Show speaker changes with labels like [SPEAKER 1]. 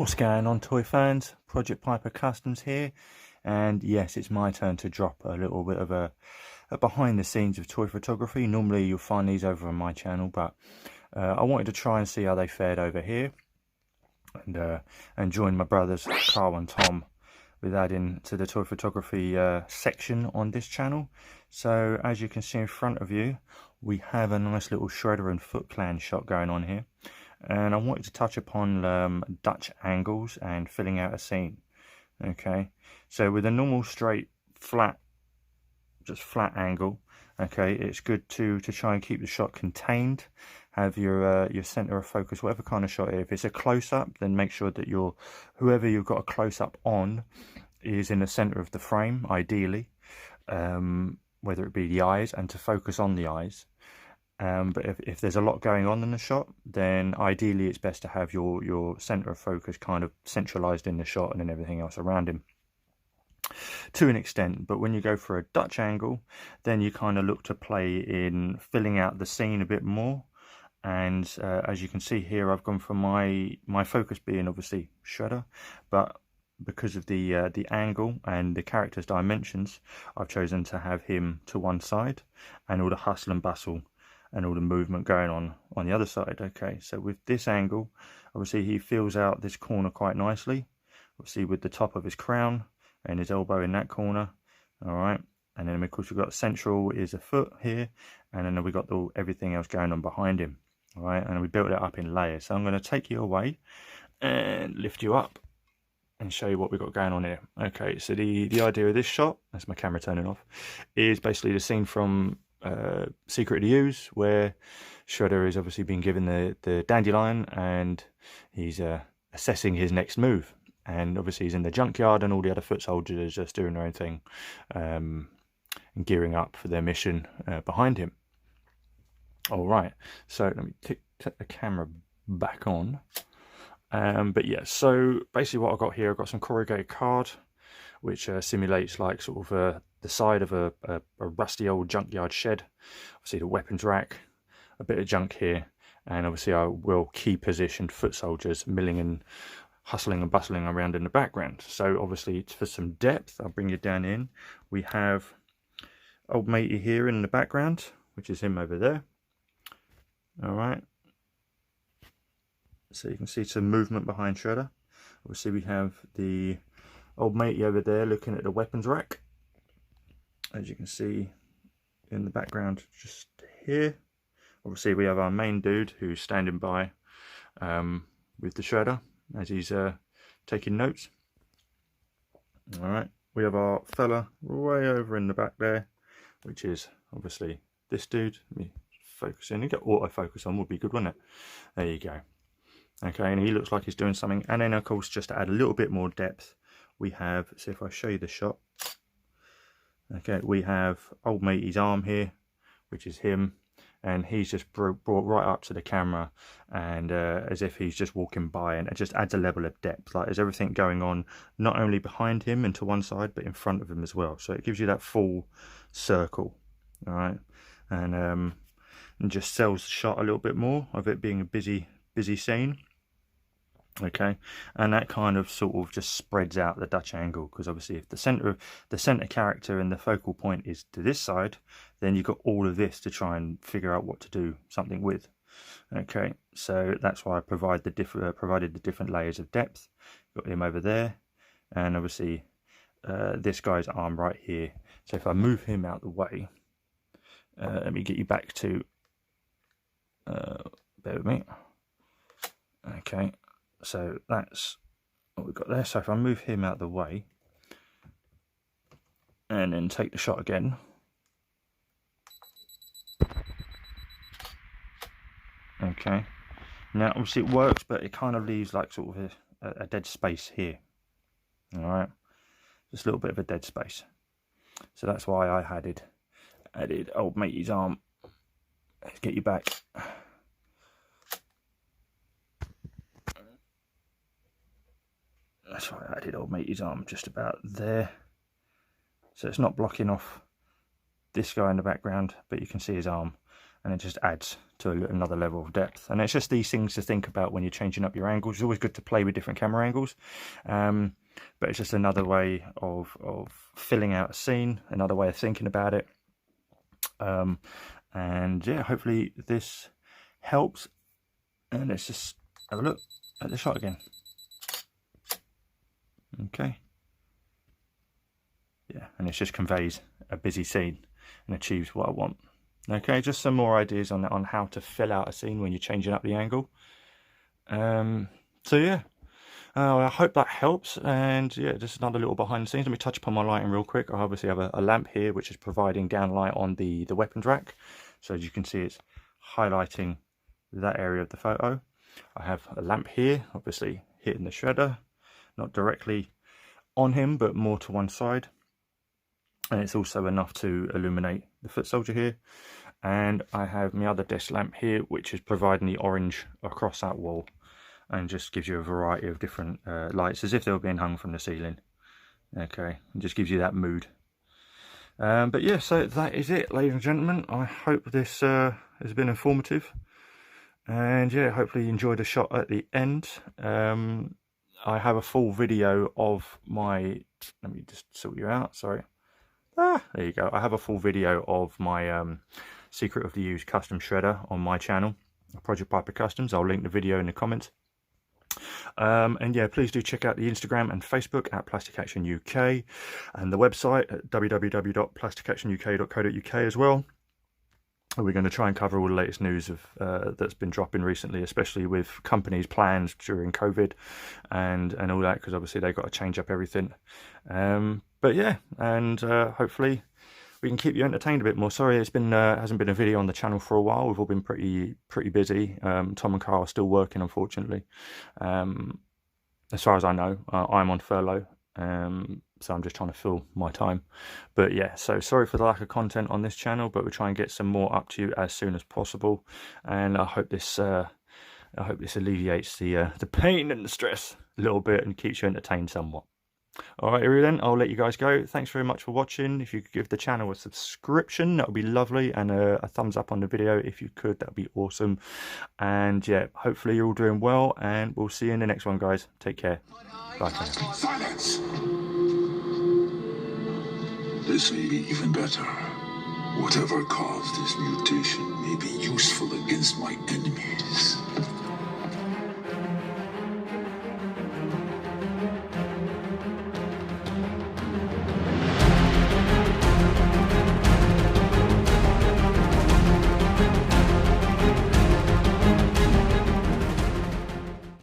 [SPEAKER 1] What's going on, toy fans? Project Piper Customs here, and yes, it's my turn to drop a little bit of a behind the scenes of toy photography. Normally you'll find these over on my channel, but I wanted to try and see how they fared over here, and join my brothers Karl and Tom with adding to the toy photography section on this channel. So as you can see in front of you, we have a nice little shredder and Foot Clan shot going on here. And I wanted to touch upon Dutch angles and filling out a scene. Okay, so with a normal straight flat, just flat angle, okay, it's good to try and keep the shot contained. Have your center of focus, whatever kind of shot it is. If it's a close-up, then make sure that whoever you've got a close-up on is in the center of the frame, ideally, whether it be the eyes, and to focus on the eyes. But if there's a lot going on in the shot, then ideally it's best to have your center of focus kind of centralized in the shot, and then everything else around him to an extent. But when you go for a Dutch angle, then you kind of look to play in filling out the scene a bit more. And as you can see here, I've gone for my focus being obviously shredder, but because of the angle and the character's dimensions, I've chosen to have him to one side and all the hustle and bustle and all the movement going on the other side. Okay, so with this angle, obviously he fills out this corner quite nicely, obviously with the top of his crown and his elbow in that corner. All right, and then of course we've got central is a foot here, and then we've got everything else going on behind him. All right, and we built it up in layers. So I'm going to take you away and lift you up and show you what we've got going on here. Okay, so the idea of this shot, that's my camera turning off, is basically the scene from Secret of the Ooze, where Shredder has obviously been given the dandelion, and he's assessing his next move. And obviously he's in the junkyard, and all the other foot soldiers are just doing their own thing, and gearing up for their mission behind him. All right, so let me take the camera back on. But yeah, so basically what I've got here, I've got some corrugated card, which simulates like sort of the side of a rusty old junkyard shed. Obviously the weapons rack, a bit of junk here, and obviously I will key positioned foot soldiers milling and hustling and bustling around in the background. So obviously for some depth, I'll bring you down in. We have old matey here in the background, which is him over there. All right. So you can see some movement behind Shredder. Obviously we have the old matey over there looking at the weapons rack, as you can see in the background just here. Obviously we have our main dude who's standing by with the Shredder as he's taking notes. All right, we have our fella way over in the back there, which is obviously this dude. Let me focus in. You get autofocus on, would be good, wouldn't it? There you go. Okay, and he looks like he's doing something. And then of course, just to add a little bit more depth, we have, so if I show you the shot, okay, we have old matey's arm here, which is him, and he's just brought right up to the camera, and as if he's just walking by, and it just adds a level of depth. Like there's everything going on, not only behind him and to one side, but in front of him as well. So it gives you that full circle, all right, and just sells the shot a little bit more of it being a busy scene. Okay, and that kind of sort of just spreads out the Dutch angle, because obviously if the center character and the focal point is to this side, then you've got all of this to try and figure out what to do something with. Okay, so that's why I provided the different layers of depth. Got him over there, and obviously this guy's arm right here. So if I move him out the way, let me get you back to bear with me. Okay, so that's what we've got there. So if I move him out the way and then take the shot again, okay, now obviously it works, but it kind of leaves like sort of a dead space here. All right, just a little bit of a dead space. So that's why I added old matey's arm. Let's get you back. That's why I added old matey's arm just about there. So it's not blocking off this guy in the background, but you can see his arm. and it just adds to another level of depth. And it's just these things to think about when you're changing up your angles. It's always good to play with different camera angles, but it's just another way of filling out a scene, another way of thinking about it. And yeah, hopefully this helps. And let's just have a look at the shot again. Okay. Yeah, and it just conveys a busy scene and achieves what I want. Okay, just some more ideas on how to fill out a scene when you're changing up the angle. So yeah, I hope that helps. And yeah, just another little behind the scenes. Let me touch upon my lighting real quick. I obviously have a lamp here which is providing downlight on the weapons rack, so as you can see it's highlighting that area of the photo. I have a lamp here, obviously hitting the shredder, not directly on him but more to one side, and it's also enough to illuminate the foot soldier here. And I have my other desk lamp here which is providing the orange across that wall, and just gives you a variety of different lights as if they were being hung from the ceiling. Okay, and just gives you that mood. But yeah, so that is it, ladies and gentlemen. I hope this has been informative, and yeah, hopefully you enjoyed the shot at the end. I have a full video of my, let me just sort you out, sorry. There you go. I have a full video of my Secret of the Used custom shredder on my channel, Project Piper Customs. I'll link the video in the comments. And yeah, please do check out the Instagram and Facebook at Plastic Action UK, and the website at www.plasticactionuk.co.uk as well. We're going to try and cover all the latest news of that's been dropping recently, especially with companies' plans during COVID and all that, because obviously they've got to change up everything. But yeah, and hopefully we can keep you entertained a bit more. Sorry, it's been hasn't been a video on the channel for a while. We've all been pretty busy. Tom and Karl are still working, unfortunately. As far as I know, I'm on furlough, so I'm just trying to fill my time. But yeah, so sorry for the lack of content on this channel, but we'll try and get some more up to you as soon as possible. And I hope this alleviates the pain and the stress a little bit and keeps you entertained somewhat. Alright, then, I'll let you guys go. Thanks very much for watching. If you could give the channel a subscription, that would be lovely, and a thumbs up on the video if you could, that would be awesome. And yeah, hopefully you're all doing well, and we'll see you in the next one, guys. Take care. Bye for now.
[SPEAKER 2] Silence! This may be even better. Whatever caused this mutation may be useful against my enemies.